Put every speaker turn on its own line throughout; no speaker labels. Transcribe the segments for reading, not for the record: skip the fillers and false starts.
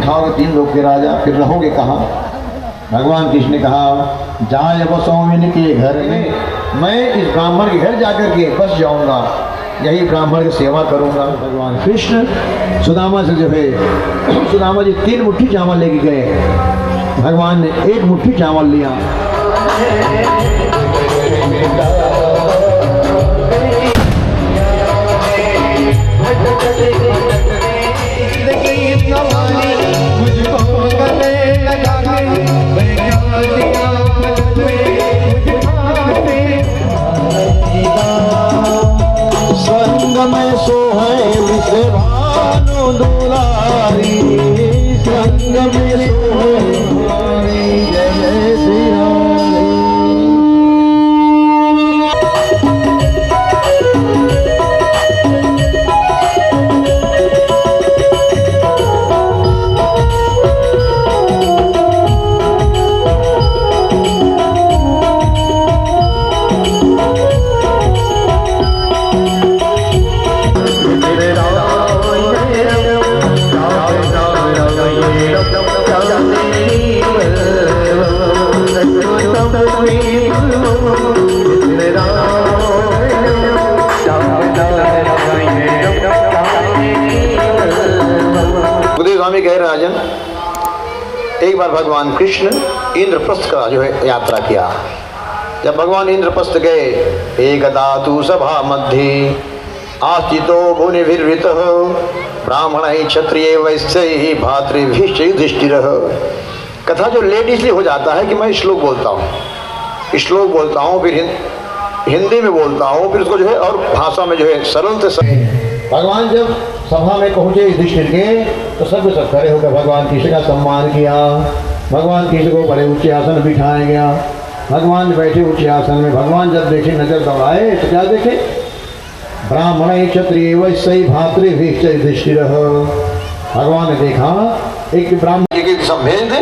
नहीं खाओगे 3 लोग के राजा, फिर रहोगे कहाँ? भगवान कृष्ण ने कहा जाए बसों के घर में, मैं इस ब्राह्मण के घर जाकर के बस जाऊंगा, यही ब्राह्मण की सेवा करूंगा। भगवान कृष्ण सुदामा से जो है, सुदामा जी 3 मुट्ठी चावल लेके गए, भगवान ने 1 मुट्ठी चावल लिया। संग में सोहे विश्व भानु दुलारी, संग में सोहे जय जय श्री राम। स्वामी कह राजन, एक बार भगवान कृष्ण इंद्रप्रस्थ का जो है यात्रा किया। जब भगवान इंद्रप्रस्थ गए, एकदा तु सभा मध्ये आस्थितो मुनिभिर्वृतः ब्राह्मणैः क्षत्रिय वैश्यैः भातृभिश्च युधिष्ठिरः। कथा जो लेट इसलिए हो जाता है कि मैं श्लोक बोलता हूँ, फिर हिंदी में बोलता हूँ, फिर उसको जो है और भाषा में जो है सरल से भगवान जब सभा में पहुंचे युधिष्ठिर के, तो सब खड़े होकर भगवान कृष्ण का सम्मान किया। भगवान कृष्ण को बड़े ऊंचे आसन बिठाया गया। भगवान बैठे ऊंचे आसन में, भगवान जब देखे, नजर दौड़ाए तो क्या देखे? ब्राह्मण क्षत्रिय वैश्य भातृभिश्च युधिष्ठिरः। भगवान ने देखा एक ब्राह्मण के संभेद,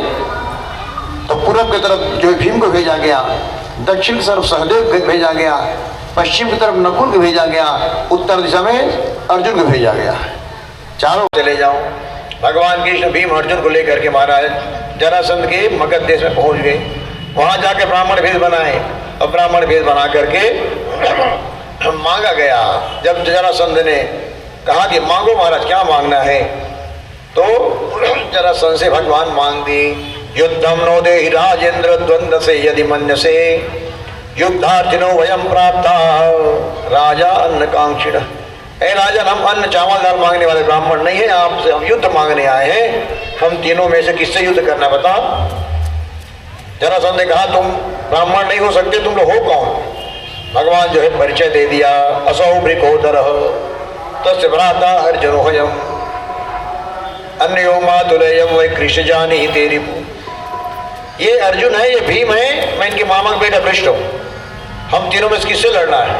तो पूर्व की तरफ जो भीम को भेजा गया, दक्षिण की तरफ सहदेव को भेजा गया, पश्चिम की तरफ नकुल को भेजा गया, उत्तर दिशा में अर्जुन को भेजा गया। चारों चले जाओ। भगवान कृष्ण भीम अर्जुन को लेकर के महाराज जरासंध के मगध देश में पहुंच गए। वहां जाके ब्राह्मण भेद बनाए, और ब्राह्मण भेद बना करके मांगा गया। जब जरासंध ने कहा कि मांगो महाराज, क्या मांगना है, तो जरासंध से भगवान मांग दी, युद्धम नो देहि राजेंद्र द्वंद्व से यदि मन्यसे युद्धार्थिनो वयम प्राप्ता राजा अन्न कांक्षिण। ए राजन, हम अन्न चावल दाल मांगने वाले ब्राह्मण नहीं है, आपसे हम युद्ध मांगने आए हैं। हम तीनों में से किससे युद्ध करना बता? जरासंध ने कहा तुम ब्राह्मण नहीं हो सकते, तुम लोग हो कौन? भगवान जो है परिचय दे दिया, असौ वृकोदरः तस्य भ्राता अर्जुनोऽयम् अन्यो मातुलेयं वै कृष्ण जानी तेरी। ये अर्जुन है, ये भीम है, मैं इनके मामा का बेटा कृष्ण हूँ। हम तीनों में किससे लड़ना है?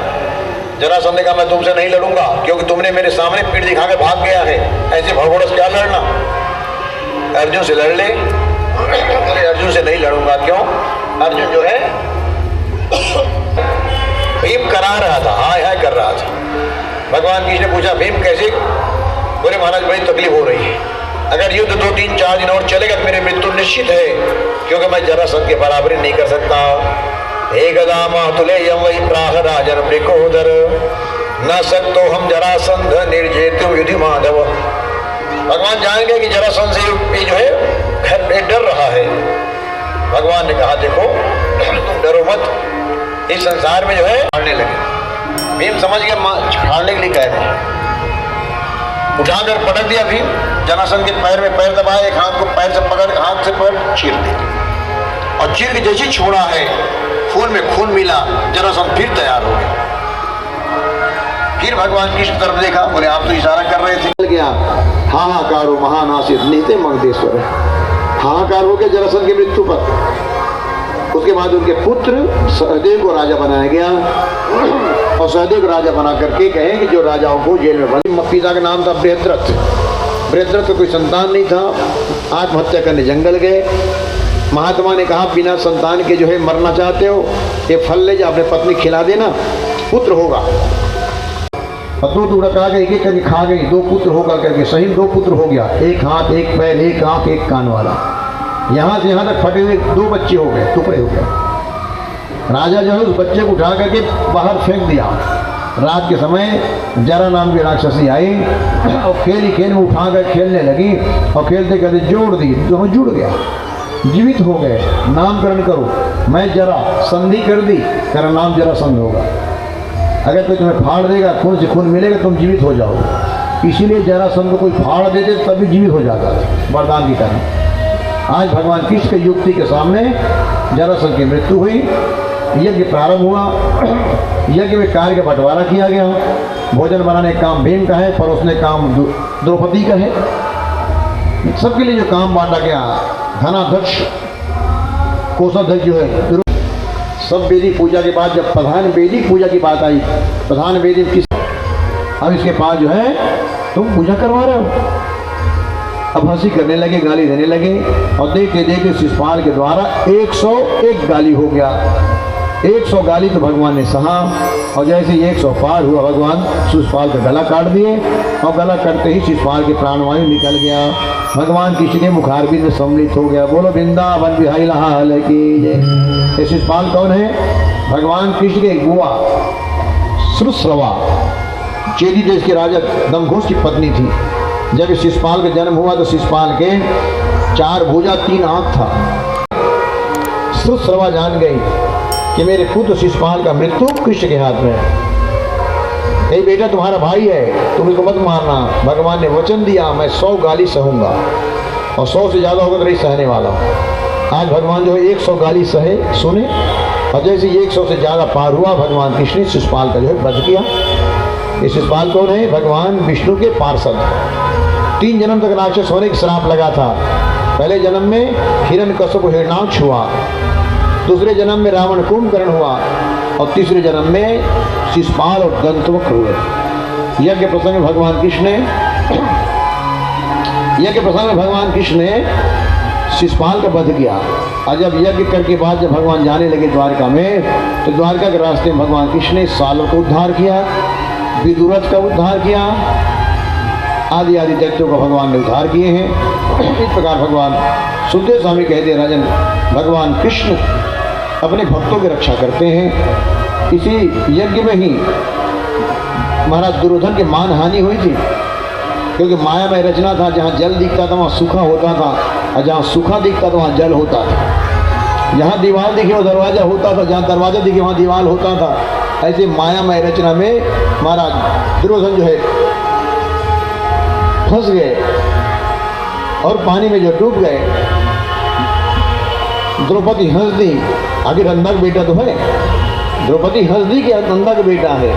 जरासंध ने कहा मैं तुमसे नहीं लड़ूंगा, क्योंकि तुमने मेरे सामने पीठ दिखा के भाग गया है, ऐसे भगोड़े से क्या लड़ना? अर्जुन से लड़ ले। अरे अर्जुन से नहीं लड़ूंगा, क्यों? अर्जुन जो है भीम करा रहा था, हाय हाय कर रहा था। भगवान कृष्ण ने पूछा भीम कैसे? बोले महाराज बड़ी तकलीफ हो रही है, अगर युद्ध 2-3-4 दिन और चलेगा तो मेरी मृत्यु निश्चित है, क्योंकि मैं जरासंध के बराबरी नहीं कर सकता। एकदा मातुलेयं वै प्राह राजन वृकोदर न सकतो हम जरासंध निर्जेतुम युधि माधव। भगवान जानेंगे कि जरासंध से ये जो है घर पे डर रहा है। भगवान ने कहा देखो तुम डरो मत, इस संसार में जो है हारने लगे। भीम समझ गया हारने के लिए कह रहे हैं। उठाकर पटक दिया भीम, जरासंध के पैर में पैर दबाया, एक हाथ को पैर से पकड़ के हाथ से पैर चीर दिया, और चीर के जैसे छोड़ा है खून में खून मिला, जरासंध फिर तैयार हो गया। फिर भगवान कृष्ण तरफ देखा, बोले आप तो इशारा कर रहे थे। गया हाहाकारो महानासित नीते मगधेश्वर, हाहाकार हो गया जरासंध की मृत्यु पर। उसके बाद उनके पुत्र सहदेव को राजा बनाया गया, और सहदेव को राजा बना करके कहे कि जो राजाओं को जेल में बंद। पिता का नाम था बृहद्रथ। बृहद्रथ को कोई संतान नहीं था, आत्महत्या करने जंगल गए। महात्मा ने कहा बिना संतान के जो है मरना चाहते हो, ये फल ले जा अपने पत्नी खिला देना, पुत्र होगा। और 2 टुकड़ा करा के एक एक करके खा गई। 2 पुत्र होगा करके सही 2 पुत्र हो गया, 1 हाथ 1 पैर 1 आंख 1 कान वाला। यहाँ से यहाँ तक फटे हुए 2 बच्चे हो गए, टुकड़े हो गए। राजा जो है उस बच्चे को उठा करके बाहर फेंक दिया। रात के समय जरा नाम की राक्षसी आई और खेल में उठा कर खेलने लगी और खेलते खेलते जोड़ दी, तो जुड़ गया, जीवित हो गए। नामकरण करो, मैं जरा संधि कर दी, तेरा नाम जरा संध होगा। अगर कोई तुम्हें फाड़ देगा, खून से खून मिलेगा, तुम जीवित हो जाओगे। इसीलिए जरासंध को कोई फाड़ देते तभी जीवित हो जाता है, वरदान की तरह। आज भगवान कृष्ण के युक्ति के सामने जरासंध की मृत्यु हुई, यज्ञ प्रारंभ हुआ। यज्ञ में कार्य का बंटवारा किया गया। भोजन बनाने का काम भीम का है, परोसने का काम द्रौपदी का है। सबके लिए जो काम बांटा गया, धनाध्यक्ष कोषाध्यक्ष जो है। सब वेदिक पूजा के बाद जब प्रधान वेदिक पूजा की बात आई, प्रधान वेदिक किस, अब इसके पास जो है तुम पूजा करवा रहे हो। अब हंसी करने लगे, गाली देने लगे और देखते देखते शिषपाल के द्वारा 101 गाली हो गया। 100 गाली तो भगवान ने सहा और जैसे 100 पार हुआ, भगवान शिषपाल का गला काट दिए और गला कटते ही शिषपाल के प्राणवायु निकल गया। भगवान कृष्ण के मुखारबिंद में सम्मिलित हो गया। बोलो वृंदावन बिहारी लाल की जय। शिषपाल कौन है? भगवान कृष्ण के बुआ श्रुश्रवा चेदी देश के राजा दमघोष की पत्नी थी। जब शिषपाल का जन्म हुआ तो शिषपाल के 4 भुजा 3 आंख था। श्रुश्रवा जान गई कि मेरे पुत्र शिषपाल का मृत्यु कृष्ण के हाथ में है। ये बेटा तुम्हारा भाई है, तुम इसको मत मारना। भगवान ने वचन दिया, मैं 100 गाली सहूंगा और 100 से ज़्यादा होगा तो नहीं सहने वाला हूँ। आज भगवान जो है 100 गाली सहे, सुने, और जैसे 100 से ज़्यादा पार हुआ, भगवान कृष्ण ने शिषपाल का जो है वध किया। ये शिषपाल कौन है? भगवान विष्णु के पार्षद। 3 जन्म तक राक्षस होने का श्राप लगा था। पहले जन्म में हिरण्यकश्यप को हिरण्याक्ष हुआ, दूसरे जन्म में रावण कुंभकर्ण हुआ और तीसरे जन्म में शिषपाल और दंतवक्र हुए। यज्ञ प्रसंग में भगवान कृष्ण ने शिषपाल का वध किया। और जब यज्ञ करके बाद जब भगवान जाने लगे द्वारका में, तो द्वारका के रास्ते में भगवान कृष्ण ने सालों का उद्धार किया, विदुरथ का उद्धार किया, आदि आदि दैत्यों का भगवान ने उद्धार किए हैं। इस प्रकार भगवान सुखदेव स्वामी कहते हैं, राजन भगवान कृष्ण अपने भक्तों की रक्षा करते हैं। इसी यज्ञ में ही महाराज दुर्योधन की मान हानि हुई थी, क्योंकि माया में रचना था, जहाँ जल दिखता था वहाँ सूखा होता था और जहाँ सूखा दिखता था वहाँ जल होता था। जहाँ दीवार दिखे वहाँ दरवाजा होता था, जहाँ दरवाजा दिखे वहाँ दीवार होता था। ऐसे माया में रचना में महाराज दुर्योधन जो है फंस गए और पानी में जो डूब गए। द्रौपदी हंस दी, आखिर नंदा का बेटा तो है। द्रौपदी हंस दी कि नंदा का बेटा है,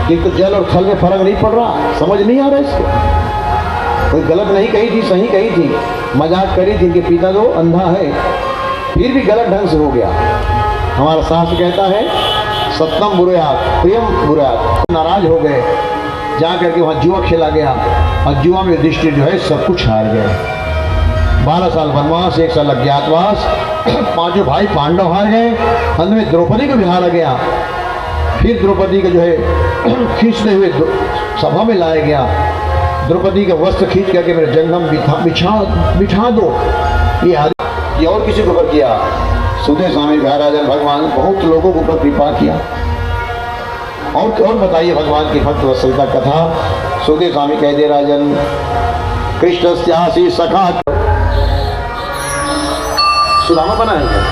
कि तो जल और थल में फर्क नहीं पड़ रहा, समझ नहीं आ रहा इसको। कोई गलत नहीं कही थी, सही कही थी, मजाक करी थी कि पिता तो अंधा है, फिर भी गलत ढंग से हो गया। हमारा शास्त्र कहता है सत्यम बुरायात प्रियम बुरायात। नाराज हो गए, जा करके वहाँ जुआ खेला गया और जुआ में युधिष्ठिर जो है सब कुछ हार गए। 12 साल वनवास, 1 साल अज्ञातवास, 5 भाई पांडव हार गए। अंत में द्रौपदी को भी हारा गया। फिर द्रौपदी का जो है खींचते हुए सभा में लाया गया। द्रौपदी का वस्त्र खींच करके मेरे जंगम बिछा दो, ये और किसी के ऊपर किया। सुखदेव स्वामी राजन भगवान बहुत लोगों के ऊपर कृपा किया। और बताइए भगवान की भक्त वत्सलता कथा। सुखदेव स्वामी कह दे, राजन कृष्णस्यासि सखा सुदामा बना है क्या?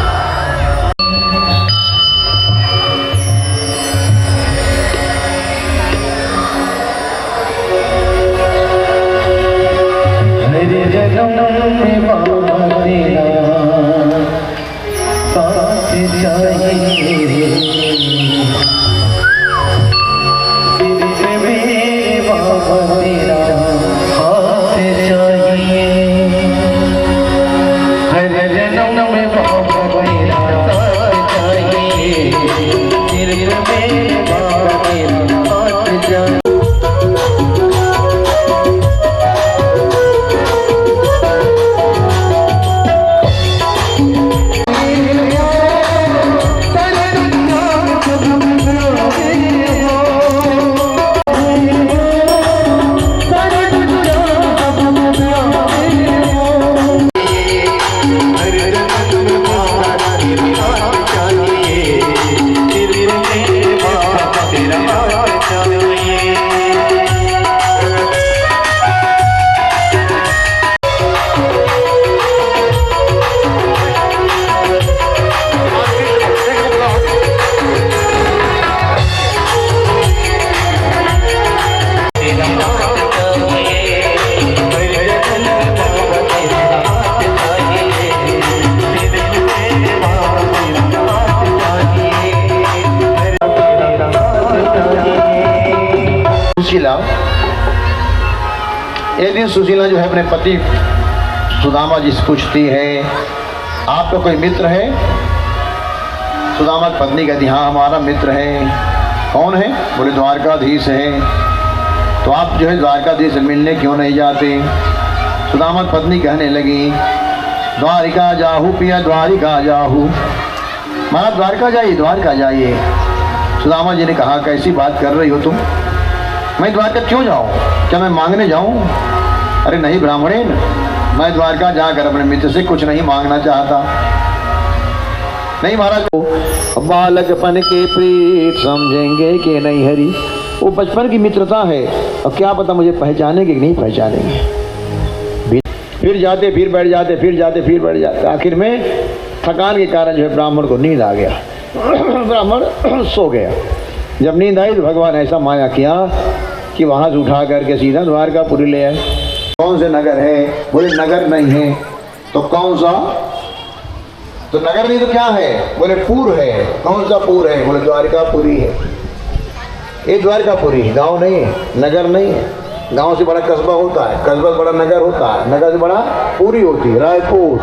एक दिन सुशीला जो है अपने पति सुदामा जी से पूछती है, आपका कोई मित्र है? सुदामा की पत्नी कहती, हाँ हमारा मित्र है। कौन है? बोले द्वारकाधीश है। तो आप जो है द्वारकाधीश से मिलने क्यों नहीं जाते? सुदामा की पत्नी कहने लगी, द्वारिका जाहू पिया द्वारिका जाहू, महाराज द्वारका जाइए, द्वारका जाइए। सुदामा जी ने कहा, कैसी बात कर रही हो तुम? मैं द्वारका क्यों जाऊँ? क्या मैं मांगने जाऊँ? अरे नहीं ब्राह्मणेन, मैं द्वारका जाकर अपने मित्र से कुछ नहीं मांगना चाहता। नहीं महाराज, बालकपन के प्रीत समझेंगे कि नहीं हरि, वो बचपन की मित्रता है और क्या पता मुझे पहचानेंगे कि नहीं पहचानेंगे। फिर जाते फिर बैठ जाते, फिर जाते फिर बैठ जाते, आखिर में थकान के कारण जो है ब्राह्मण को नींद आ गया। ब्राह्मण सो गया। जब नींद आई तो भगवान ऐसा माया किया कि वहाँ से उठा करके सीधा द्वारकापुरी ले आए। कौन से नगर है? बोले नगर नहीं है। तो कौन सा? तो नगर नहीं तो क्या है? बोले पुर है। कौन सा पुर है? बोले द्वारकापुरी है। ये द्वारकापुरी गांव नहीं है, नगर नहीं है। गांव से बड़ा कस्बा होता है, कस्बा से बड़ा नगर होता है, नगर से बड़ा पूरी होती है, रायपुर।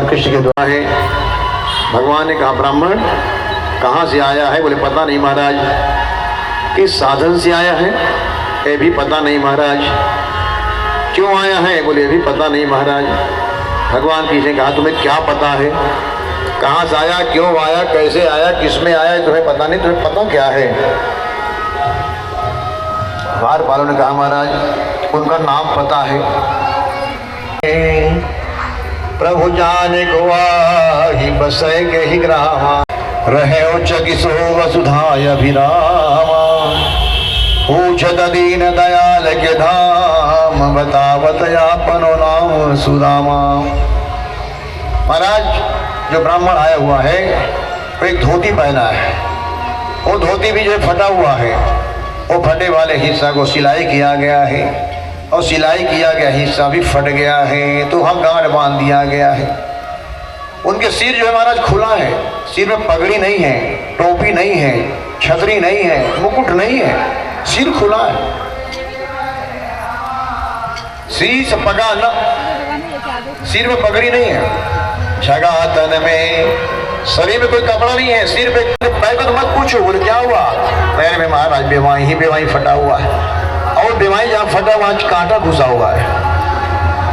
कृष्ण के द्वारा है। भगवान ने कहा, ब्राह्मण कहाँ से आया है? बोले पता नहीं महाराज। किस साधन से आया है? ये भी पता नहीं महाराज। क्यों आया है? बोले ये भी पता नहीं महाराज। भगवान कृष्ण ने कहा, तुम्हें क्या पता है? कहाँ से आया, क्यों आया, कैसे आया, किस में आया, तुम्हें पता नहीं, तुम्हें पता क्या है? द्वारपालों ने कहा, महाराज उनका नाम पता है। प्रभु जाने को आही बसै के ही ग्रामा, रहे उच्चकिशो वसुधाय अभिरामा। पूछत दीन दयाल के धाम, बतावत आपनो नाम सुदामा। महाराज जो ब्राह्मण आया हुआ है वो एक धोती पहना है, वो धोती भी जो फटा हुआ है, वो फटे वाले हिस्सा को सिलाई किया गया है और सिलाई किया गया हिस्सा भी फट गया है, तो वहाँ गांठ बांध दिया गया है। उनके सिर जो है महाराज खुला है, सिर में पगड़ी नहीं है, टोपी नहीं है, छतरी नहीं है, मुकुट नहीं है, सिर खुला है। शीश पगा न, सिर में पगड़ी नहीं है, जगा तन में, शरीर में कोई कपड़ा नहीं है, सिर पे पैर को तो मत पूछो, बोले क्या हुआ, पैर में महाराज बेवाई ही बेवाई फटा हुआ है, और बेवाई जहाँ फटा वहाँ कांटा घुसा हुआ है,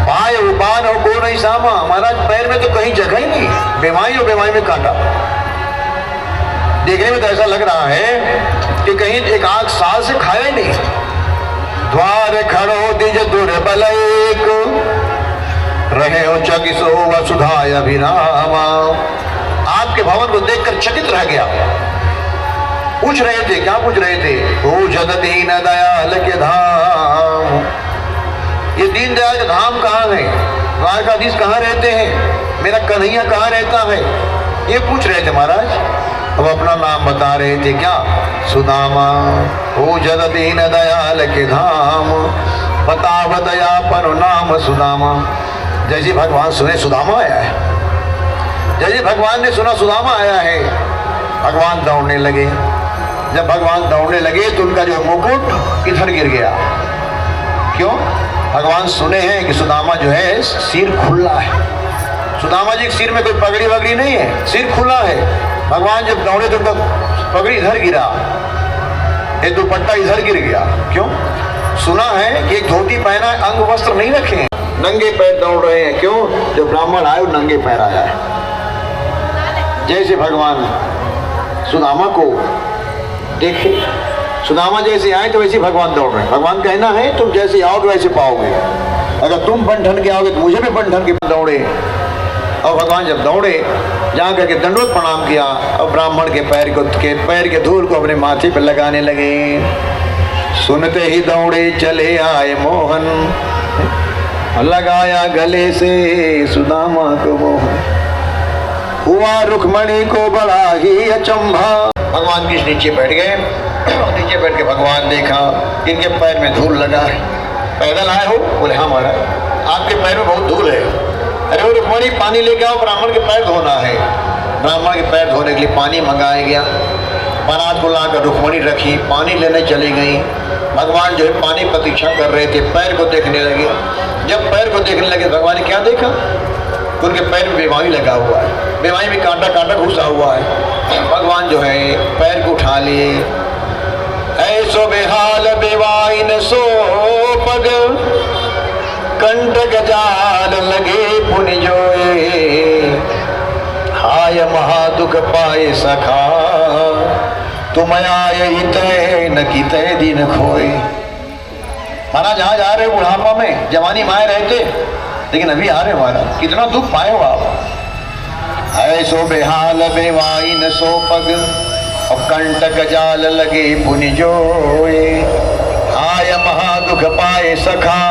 पाए उबान और को नहीं सामा, महाराज पैर में तो कहीं जगह ही नहीं, बेवाई और बेवाई में कांटा। देखने में तो ऐसा लग रहा है कि कहीं एक आग साल से खाया ही नहीं। द्वार खड़ो दिज दुर्बल एक, रहे हो चकिसो वसुधाय अभिरामा। आपके भवन को देखकर चकित रह गया। पूछ रहे थे, क्या पूछ रहे थे? ओ जद दीन दयाल के धाम, ये दीन दयाल का धाम कहाँ है? द्वारकाधीश कहाँ रहते हैं? मेरा कन्हैया कहाँ रहता है? ये पूछ रहे थे महाराज। अब अपना नाम बता रहे थे, क्या? सुदामा। ओ जद दीन दयाल के धाम, बताव दयापन नाम सुदामा। जैसे भगवान सुने सुदामा आया है, जैसे भगवान ने सुना सुदामा आया है, भगवान दौड़ने लगे। जब भगवान दौड़ने लगे तो उनका जो मुकुट इधर गिर गया। क्यों? भगवान सुने हैं कि सुदामा जो है सिर खुला है। सुदामा जी के सिर में कोई पगड़ी वगड़ी नहीं है, सिर खुला है। भगवान जब दौड़े तो उनका पगड़ी इधर गिरा, ये दुपट्टा इधर गिर गया। क्यों? सुना है कि एक धोती पहना है, अंग वस्त्र नहीं रखे हैं, नंगे पैर दौड़ रहे हैं। क्यों? जो ब्राह्मण आए वो नंगे पैर आया है। जैसे भगवान सुदामा को देखे, सुदामा जैसे आए तो वैसे भगवान दौड़ रहे हैं। भगवान कहना है तुम जैसे आओगे वैसे पाओगे, अगर तुम बन ठन के आओगे तो मुझे भी बन ठन के दौड़े। और भगवान जब दौड़े, जा करके दंडवत प्रणाम किया और ब्राह्मण के पैर के धूल को अपने माथे पर लगाने लगे। सुनते ही दौड़े चले आए मोहन, लगाया गले से सुदामा को मोहन। हुआ रुक्मणी को बड़ा ही अचंभा। भगवान कृष्ण नीचे बैठ गए। नीचे बैठ के भगवान देखा इनके पैर में धूल लगा है। पैदल आए हो? बोले हाँ महाराज, आपके पैर में बहुत धूल है। अरे वो रुक्मणी पानी लेके आओ, ब्राह्मण के पैर धोना है। ब्राह्मण के पैर धोने के लिए पानी मंगाया गया। बारात को लाकर रुक्मणी रखी, पानी लेने चली गई। भगवान जो है पानी प्रतीक्षा कर रहे थे, पैर को देखने लगे। जब पैर को देखने लगे भगवान ने क्या देखा? उनके पैर में बेवाई लगा हुआ है, बेवाई में कांटा कांटा घुसा हुआ है। भगवान जो है पैर को उठा लिए। ऐसो बेहाल बेवाई न सो पग, कंटक जाल लगे पुन जोए। हाय महादुख पाए सखा, तुम आए तय न की तय दिन खोए। महाराज जहाँ जा रहे बुढ़ापा में, जवानी माए रहते, लेकिन अभी आ रहे महाराज, कितना दुख पाए हो आप। ऐसो बेहाल बेवाई न सो पग, और कंटक जाल लगे पुन जोए। आय महादुख पाए सखा,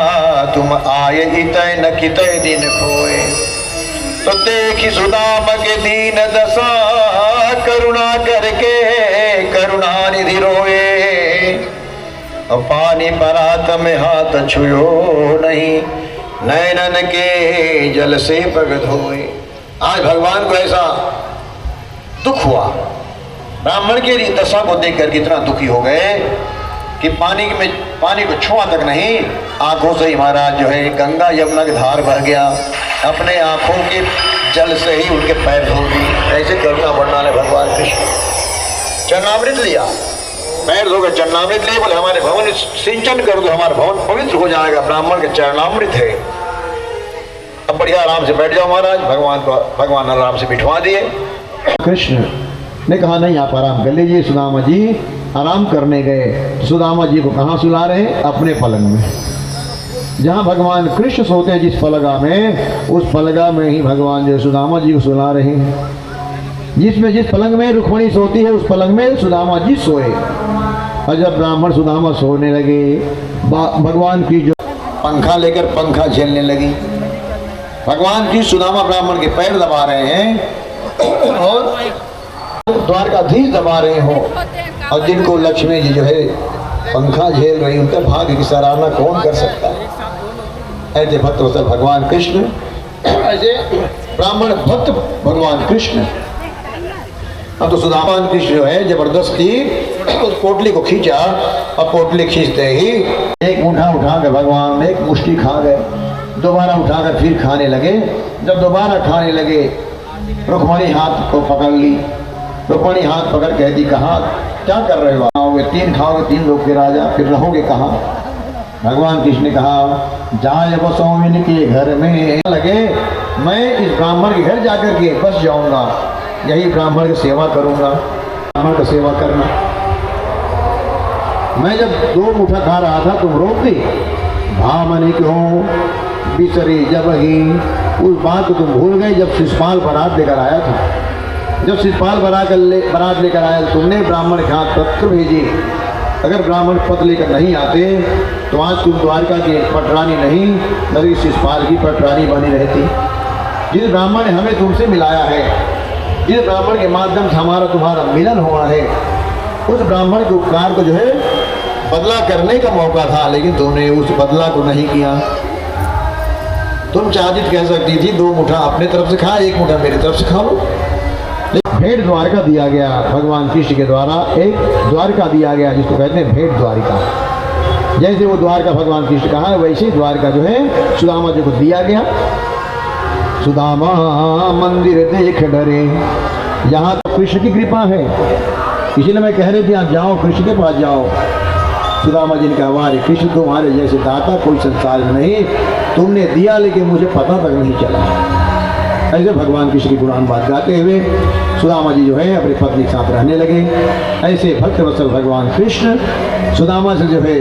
तुम आए तय न की तय दिन खोए। तो देखी सुदाम के दीन दशा, करुणा करके करुणा निधि रोए। और पानी परात में हाथ छुयो नहीं, नैनन के जल से पग धोए। आज भगवान को ऐसा दुख हुआ, ब्राह्मण के दशा को देखकर कितना दुखी हो गए कि पानी को छुआ तक नहीं, आंखों से ही महाराज जो है गंगा यमुना की धार बह गया। अपने आंखों के जल से ही उनके पैर धो दिए। ऐसे करुणा वर्णन है भगवान कृष्ण। चरणामृत लिया, पैर धोकर चरणामृत लिए, बोले हमारे भवन सिंचन कर दो, हमारा भवन पवित्र हो जाएगा। ब्राह्मण के चरणामृत है। अब बढ़िया आराम से बैठ जाओ महाराज। भगवान आराम से बिठवा दिए। कृष्ण ने कहा नहीं आप आराम कर लीजिए। सुदामा जी आराम करने गए। सुदामा जी को कहाँ सुला रहे? अपने पलंग में। जहाँ भगवान कृष्ण सोते हैं जिस पलगा में, उस पलगा में ही भगवान जो सुदामा जी को सुला रहे हैं। जिस पलंग में रुक्मणी सोती है उस पलंग में सुदामा जी सोए। और जब ब्राह्मण सुदामा सोने लगे, भगवान की जो पंखा लेकर पंखा झेलने लगी। भगवान की सुदामा ब्राह्मण के पैर दबा रहे हैं और द्वारकाधीश दबा रहे हो। और जिनको लक्ष्मी जी जो है पंखा झेल रही, उनका भाग्य की सराहना कौन कर सकता है। ऐसे भक्तवत्सल भगवान कृष्ण, ऐसे ब्राह्मण भक्त भगवान कृष्ण। अब तो सुदामा कृष्ण जो है जबरदस्ती उस पोटली को खींचा, और पोटली खींचते ही एक मुठा उठाकर भगवान ने एक मुष्टि खा गए, दोबारा उठाकर फिर खाने लगे। जब दोबारा खाने लगे, रुक्मणी हाथ को पकड़ ली। रुक्मणी हाथ पकड़ कहती, कहाँ क्या कर रहे हो, आओगे 3 खाओगे 3 लोग के राजा, फिर रहोगे कहाँ। भगवान कृष्ण ने कहा, जाए बसो इनके घर में लगे, मैं इस ब्राह्मण के घर जाकर के बस जाऊंगा, यही ब्राह्मण की सेवा करूंगा। ब्राह्मण की सेवा करना, मैं जब 2 मुठा खा रहा था तुम रोक दी, भामनी क्यों बिसरी जब ही, उस बात को तुम भूल गए जब शिषपाल बारात लेकर आया था। जब शिषपाल बारात लेकर आया तो तुमने ब्राह्मण के हाथ पत्र भेजी। अगर ब्राह्मण पत्र लेकर नहीं आते तो आज तुम द्वारका की पटरानी नहीं बल्कि शिषपाल की पटरानी बनी रहती। जिस ब्राह्मण ने हमें तुमसे मिलाया है, जिस ब्राह्मण के माध्यम से हमारा तुम्हारा मिलन हुआ है, उस ब्राह्मण के उपकार को जो है बदला करने का मौका था, लेकिन तुमने उस बदला को नहीं किया। तुम चाहती कह सकती थी 2 मुठा अपने तरफ से खा, 1 मुठा मेरी तरफ से खा लो। भेंट द्वारका दिया गया भगवान कृष्ण के द्वारा, एक द्वारका दिया गया जिसको कहते हैं भेंट द्वारिका। जैसे वो द्वारका भगवान कृष्ण कहा है, वैसे द्वारका जो है सुदामा जी को दिया गया। सुदामा मंदिर देख डरे, यहाँ तो कृष्ण की कृपा है, इसीलिए मैं कह रही थी आप जाओ कृष्ण के पास जाओ। सुदामा जी ने कहा, वारे कृष्ण तुम्हारे जैसे दाता कोई संसार में नहीं, तुमने दिया लेकिन मुझे पता तक नहीं चला। ऐसे भगवान कृष्ण की गुणान बात गाते हुए सुदामा जी जो है अपनी पत्नी के साथ रहने लगे। ऐसे भक्तवत्सल भगवान कृष्ण सुदामा से जो है,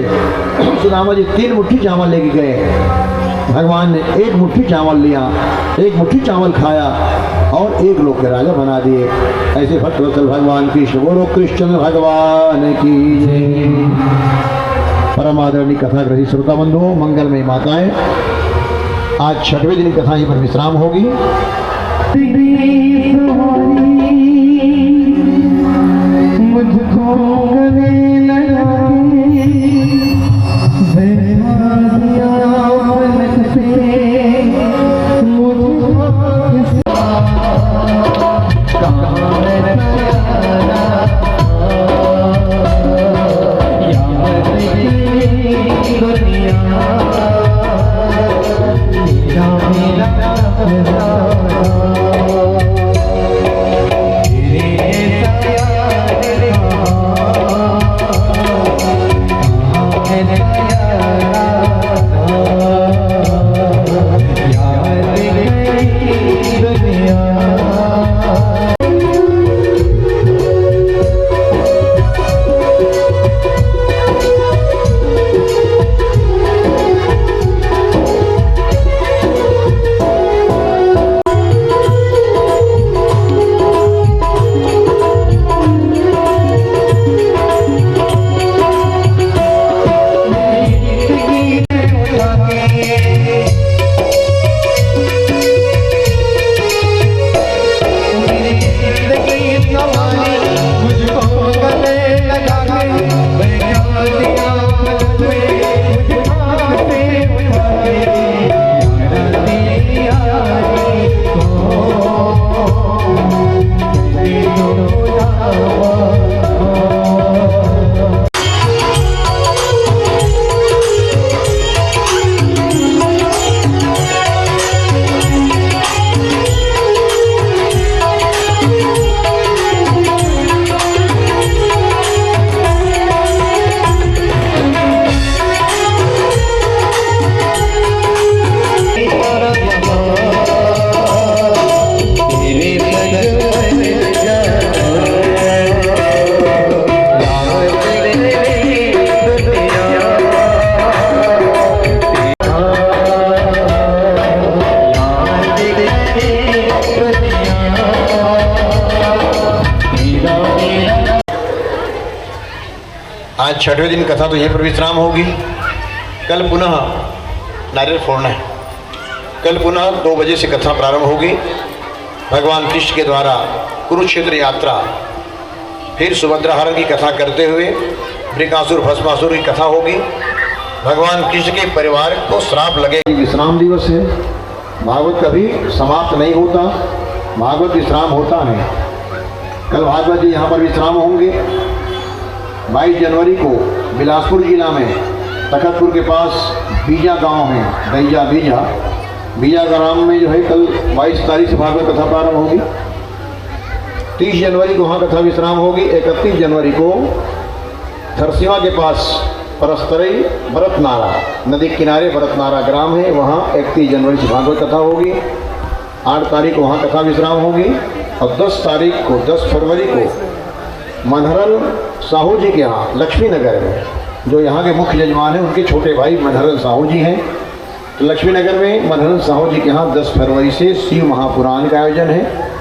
सुदामा जी 3 मुट्ठी चावल लेके गए। भगवान ने 1 मुट्ठी चावल लिया, 1 मुट्ठी चावल खाया और 1 लोक के राजा बना दिए। ऐसे भक्तवत्सल भगवान कृष्ण, बोलो कृष्ण भगवान की जय। परम आदरणीय कथाग्रही श्रोता बंधुओं, मंगलमय माताएं, आज 6वें दिन की कथा यहीं पर विश्राम होगी। मुझको गले लगा आज 6वें दिन कथा तो यहीं पर विश्राम होगी। कल पुनः नारियल फोड़ना है। कल पुनः 2 बजे से कथा प्रारंभ होगी। भगवान कृष्ण के द्वारा कुरुक्षेत्र यात्रा, फिर सुभद्रा हरण की कथा करते हुए वृकासुर भस्मासुर की कथा होगी। भगवान कृष्ण के परिवार को श्राप लगे। विश्राम दिवस है, भागवत कभी समाप्त नहीं होता, भागवत विश्राम होता है। कल भागवत जी यहाँ पर विश्राम होंगे। 22 जनवरी को बिलासपुर जिला में तखतपुर के पास बीजा गांव है, बीजा ग्राम में जो है कल 22 तारीख से भागवत कथा प्रारंभ होगी। 30 जनवरी को वहाँ कथा विश्राम होगी। 31 जनवरी को थरसीवा के पास परस्तरई भरतनारा नदी किनारे भरतनारा ग्राम है, वहाँ 31 जनवरी से भागवत कथा होगी। 8 तारीख को वहाँ कथा विश्राम होगी और 10 फरवरी को मनहरन साहू जी के यहाँ लक्ष्मी नगर में, जो यहाँ के मुख्य यजमान हैं उनके छोटे भाई मनहरन साहू जी हैं, तो लक्ष्मी नगर में मनहरन साहू जी के यहाँ 10 फरवरी से शिव महापुराण का आयोजन है।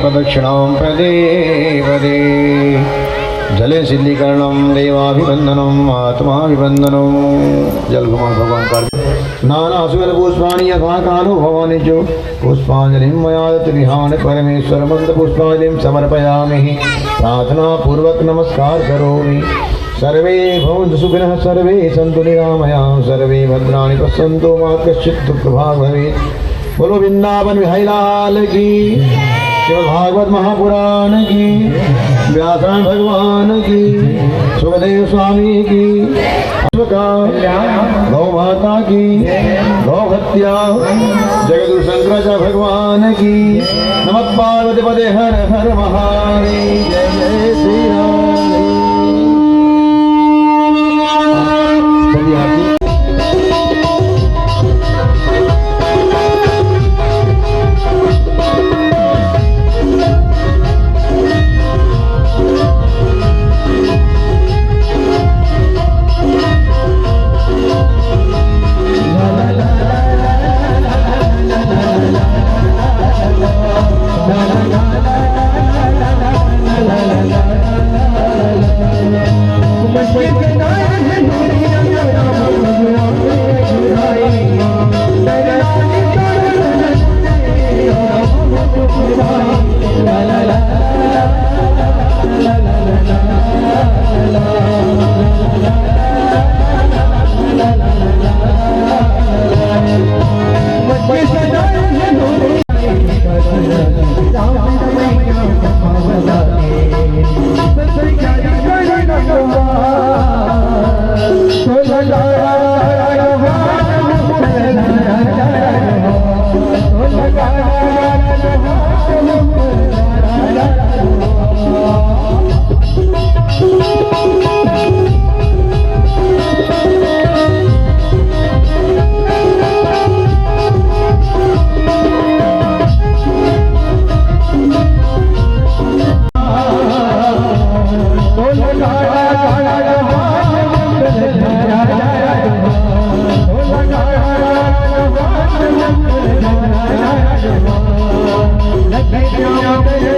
प्रदक्षिणां पदे पदे जले सिद्धीकरणं देवाभिवंदनम् आत्माभिवंदनम्। जल घुमा भगवान कर नाना सुगंध पुष्पाणि यथा कानो भवानि जो पुष्पांजलिं मया विहान परमेश्वर मंद पुष्पांजलिं समर्पयामि। प्रार्थना पूर्वक नमस्कार करोमि। सर्वे भवन्तु सुखिनः, सर्वे सन्तु निरामयाः, सर्वे भद्राणि पश्यन्तु मा कश्चित् दुःखभाग् भवेत्। बोलो वृंदावन बिहारी लाल की, केवल भागवत महापुराण की, व्यासराज भगवान की, सुखदेव स्वामी की, गौ माता की, गौ हत्या, जगदगुरु शंकराचार्य भगवान की। नमः पार्वती पते हर हर महादेव।